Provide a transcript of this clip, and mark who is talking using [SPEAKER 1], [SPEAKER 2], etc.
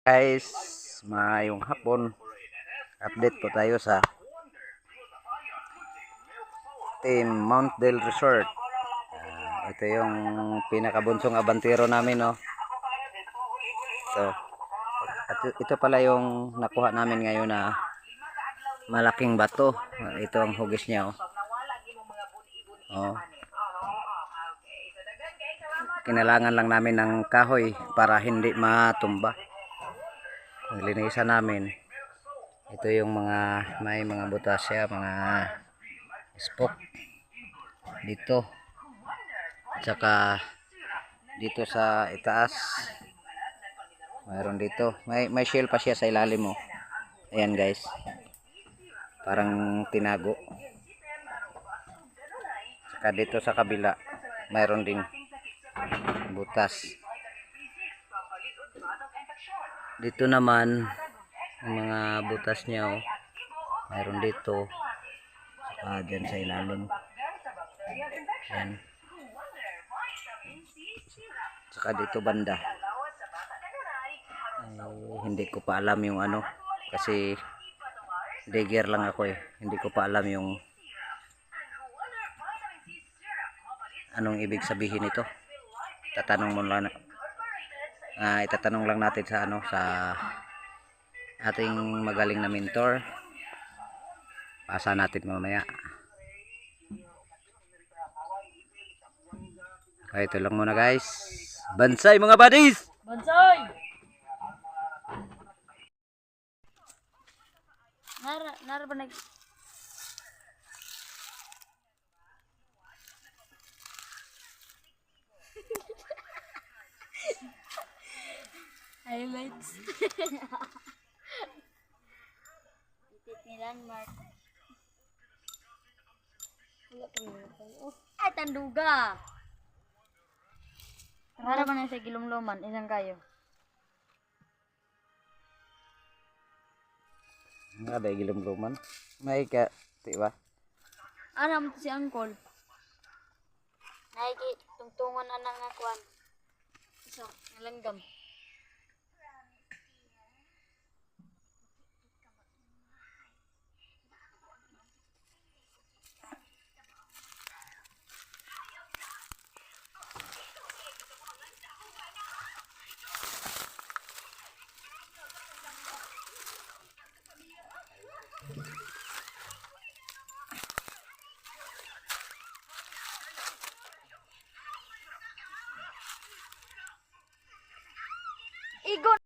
[SPEAKER 1] Guys, mayong hapon. Update po tayo sa Team Mount Del Resort. Ito yung pinakabunsong abantero namin, no. Ito pala yung nakuha namin ngayon na malaking bato. Ito ang hugis niya, oh. Kinalangan lang namin ng kahoy para hindi matumba. Nilinisan namin. Ito yung may mga butas siya, mga spoke dito. Tsaka dito sa itaas mayroon dito. May shell pa siya sa ilalim mo. Ayan guys. Parang tinago. Tsaka dito sa kabila mayroon ding butas. Dito naman ang mga butas niya, oh. Mayroon dito. Dyan sa ilalim. Yan. Saka dito banda. Hindi ko pa alam yung ano. Kasi digger lang ako eh. Hindi ko pa alam yung anong ibig sabihin ito. Itatanong lang natin sa sa ating magaling na mentor. Pasa natin mamaya. Ito lang muna guys. Bansay mga buddies!
[SPEAKER 2] Bansay! Nara ba nag... Highlights. Itit ni landmark. Wala pa mo. Ay, tanduga! Nara ba na sa gilumluman? Isang kayo.
[SPEAKER 1] Nga ba gilumluman? May ka, diba?
[SPEAKER 2] Ano mo si Angkol? Naiki, tungtungan na nga kwan. Isa, nalanggam. Igon